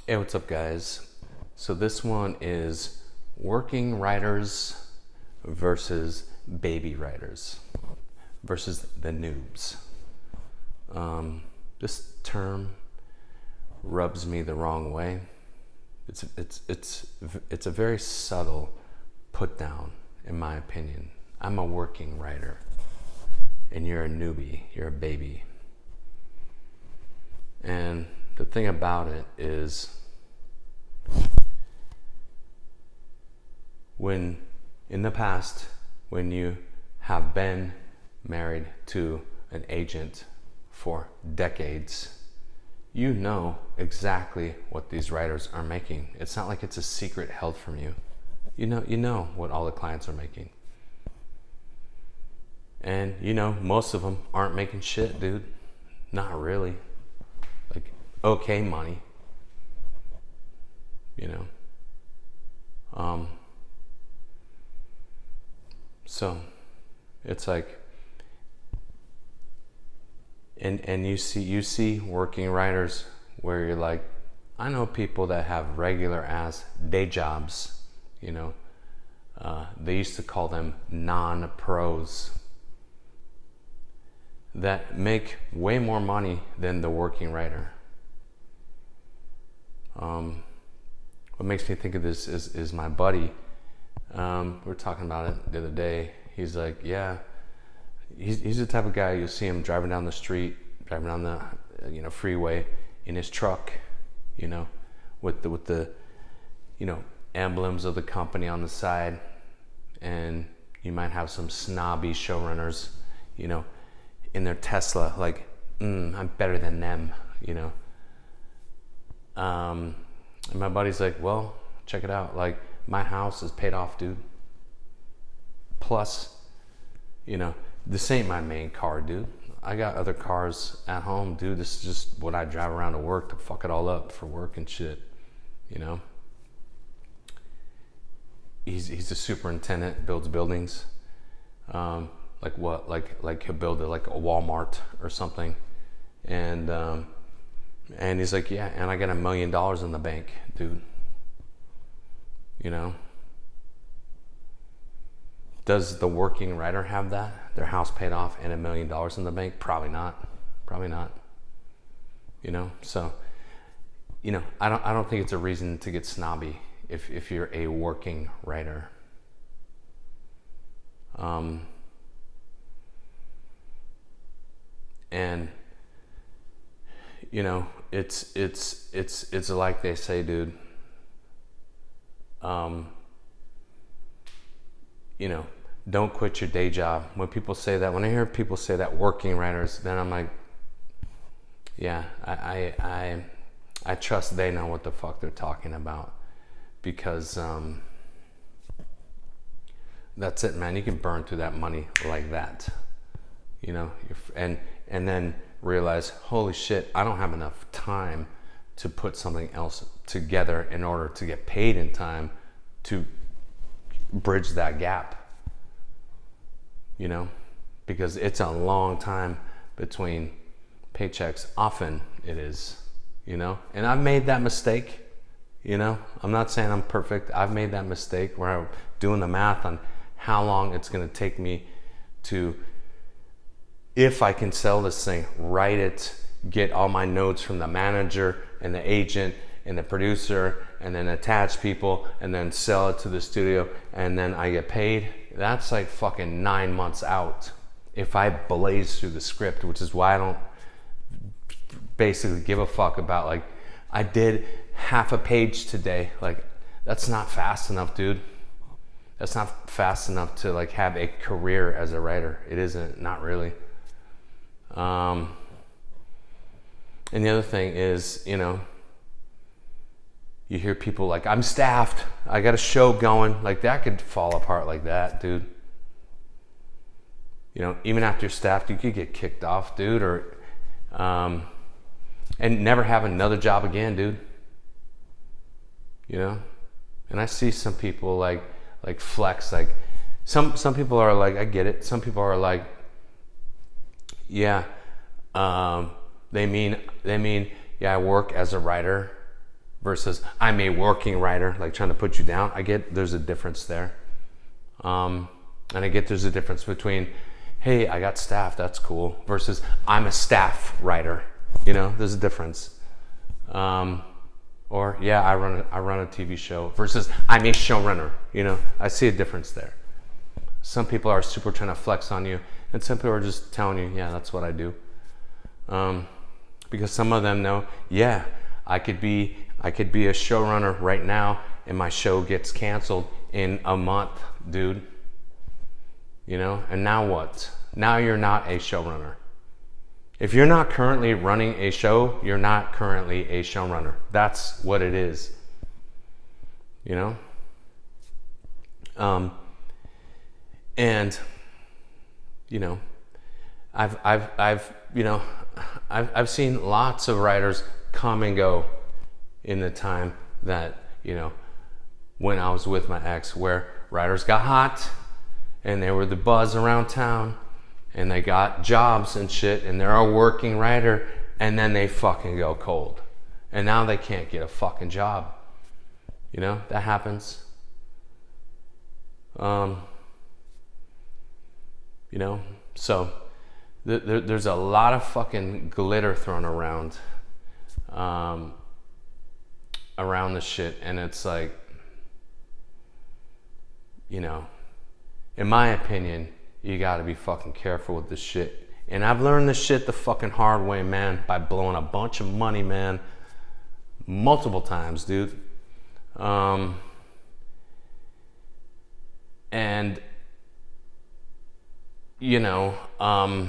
Hey, what's up, guys? So this one is working writers versus baby writers versus the noobs. This term rubs me the wrong way. It's a very subtle put down, in my opinion. I'm a working writer, and you're a newbie. You're a baby. And the thing about it is, when in the past, when you have been married to an agent for decades, you know exactly what these writers are making. It's not like it's a secret held from you. You know what all the clients are making. And most of them aren't making shit, dude. Not really. Like, okay money. So it's like, and you see working writers where you're like, I know people that have regular ass day jobs, they used to call them non-pros, that make way more money than the working writer. What makes me think of this is my buddy. We were talking about it the other day. He's like, yeah, he's the type of guy you'll see him driving down the street, driving down the freeway in his truck, with the emblems of the company on the side, and you might have some snobby showrunners, in their Tesla, like, I'm better than them, And my buddy's like, well, check it out. Like, my house is paid off, dude. Plus, this ain't my main car, dude. I got other cars at home, dude. This is just what I drive around to work to fuck it all up for work and shit, He's a superintendent, builds buildings. Like what? Like he'll build like a Walmart or something. And he's like, yeah, and I got $1 million in the bank, dude. Does the working writer have that? Their house paid off and $1 million in the bank? Probably not. So, I don't think it's a reason to get snobby if you're a working writer. And it's like they say, dude. Don't quit your day job. When people say that, when I hear people say that, working writers, then I'm like, yeah, I trust they know what the fuck they're talking about, because that's it, man. You can burn through that money like that, and then realize, holy shit, I don't have enough time to put something else together in order to get paid in time to bridge that gap, because it's a long time between paychecks. Often it is, and I've made that mistake, I'm not saying I'm perfect. I've made that mistake where I'm doing the math on how long it's going to take me to, if I can sell this thing, write it, get all my notes from the manager and the agent and the producer, and then attach people, and then sell it to the studio, and then I get paid. That's like fucking 9 months out if I blaze through the script, which is why I don't basically give a fuck about, like, I did half a page today. Like, that's not fast enough, dude. That's not fast enough to like have a career as a writer. It isn't, not really. And the other thing is, you hear people like, I'm staffed, I got a show going. Like, that could fall apart like that, dude. Even after you're staffed, you could get kicked off, dude, or and never have another job again, dude. And I see some people like flex, like some people are like, I get it. Some people are like, yeah, they mean, yeah, I work as a writer, versus I'm a working writer, like trying to put you down. I get there's a difference there. And I get there's a difference between, hey, I got staff, that's cool, versus I'm a staff writer. You know, there's a difference. Or yeah, I run a TV show versus I'm a showrunner. You know, I see a difference there. Some people are super trying to flex on you, and some people are just telling you, yeah, that's what I do. Because some of them know, yeah, I could be a showrunner right now, and my show gets canceled in a month, dude. You know, and now what? Now you're not a showrunner. If you're not currently running a show, you're not currently a showrunner. That's what it is. You know? And you know, I've seen lots of writers come and go in the time that, you know, when I was with my ex, where writers got hot and they were the buzz around town and they got jobs and shit and they're a working writer, and then they fucking go cold. And now they can't get a fucking job. You know, that happens. You know, so there's a lot of fucking glitter thrown around the shit, and it's like, you know, in my opinion, you gotta be fucking careful with this shit. And I've learned this shit the fucking hard way, man, by blowing a bunch of money, man, multiple times, dude. And you know, I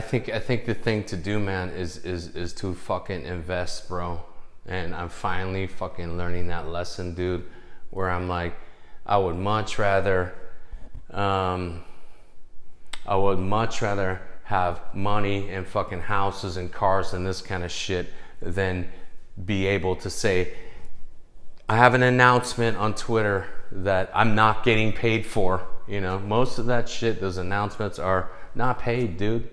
think the thing to do, man, is to fucking invest, bro. And I'm finally fucking learning that lesson, dude, where I'm like, I would much rather have money and fucking houses and cars and this kind of shit than be able to say, I have an announcement on Twitter that I'm not getting paid for. You know, most of that shit, those announcements are not paid, dude.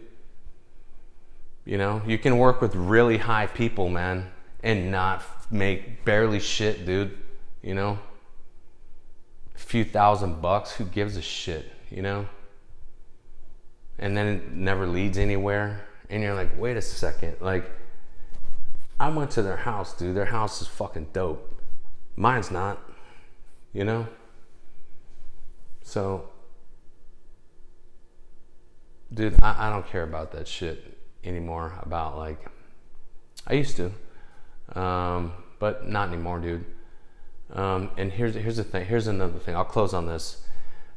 You know, you can work with really high people, man, and not make barely shit, dude. You know, a few $1,000, who gives a shit, you know? And then it never leads anywhere. And you're like, wait a second, like, I went to their house, dude. Their house is fucking dope. Mine's not, you know? So, dude, I don't care about that shit anymore. About, like, I used to, but not anymore, dude. And here's the thing. Here's another thing. I'll close on this.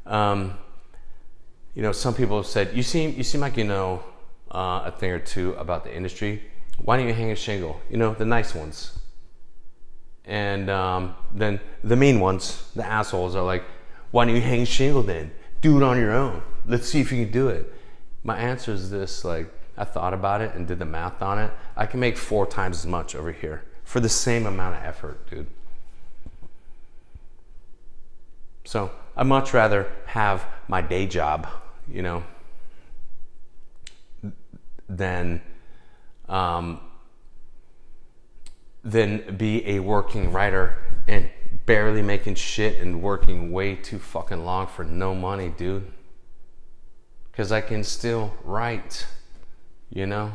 You know, some people have said, you seem like you know a thing or two about the industry. Why don't you hang a shingle? You know, the nice ones. And then the mean ones, the assholes, are like, why don't you hang a shingle then? Do it on your own. Let's see if you can do it. My answer is this, like, I thought about it and did the math on it. I can make 4 times as much over here for the same amount of effort, dude. So I'd much rather have my day job, you know, than be a working writer and barely making shit and working way too fucking long for no money, dude. Because I can still write, you know.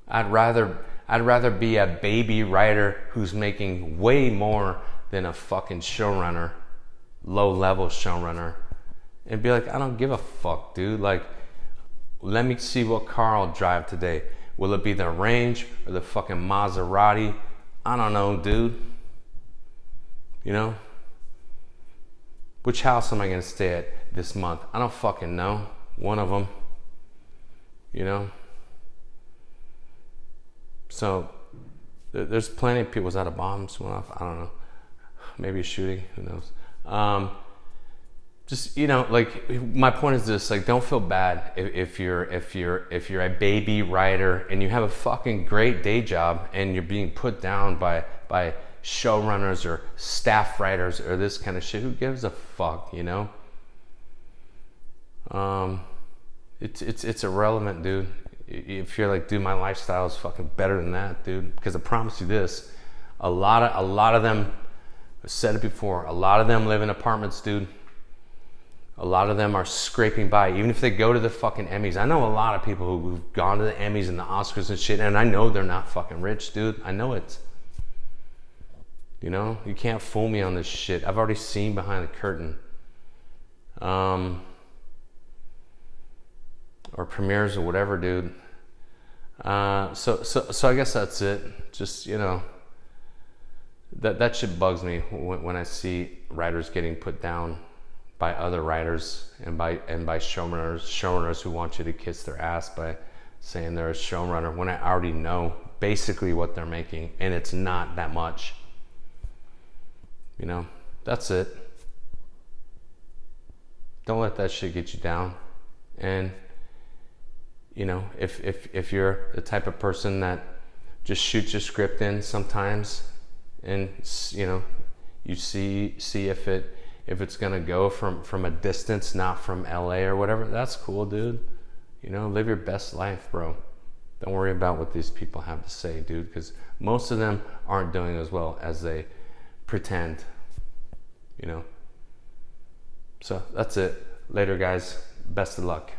I'd rather be a baby writer who's making way more than a fucking showrunner, low-level showrunner, and be like, I don't give a fuck, dude. Like, let me see what car I'll drive today. Will it be the Range or the fucking Maserati? I don't know, dude. You know? Which house am I gonna stay at this month? I don't fucking know. One of them. You know? So, there's plenty of people. Was that a bomb went off? I don't know. Maybe a shooting. Who knows? Just, you know, like, my point is this, like, don't feel bad if you're a baby writer and you have a fucking great day job and you're being put down by showrunners or staff writers or this kind of shit. Who gives a fuck, you know? it's irrelevant, dude. If you're like, dude, my lifestyle is fucking better than that, dude. Because I promise you this, a lot of them, I've said it before, a lot of them live in apartments, dude. A lot of them are scraping by, even if they go to the fucking Emmys. I know a lot of people who've gone to the Emmys and the Oscars and shit, and I know they're not fucking rich, dude. I know it. You know, you can't fool me on this shit. I've already seen behind the curtain. Or premieres or whatever, dude. So I guess that's it. Just, you know, that shit bugs me when I see writers getting put down by other writers and by showrunners who want you to kiss their ass by saying they're a showrunner when I already know basically what they're making, and it's not that much. You know, that's it. Don't let that shit get you down. And you know, if you're the type of person that just shoots your script in sometimes, and you know, you see if it's gonna go from a distance, not from LA or whatever, that's cool, dude. You know, live your best life, bro. Don't worry about what these people have to say, dude, because most of them aren't doing as well as they pretend. You know. So that's it. Later, guys. Best of luck.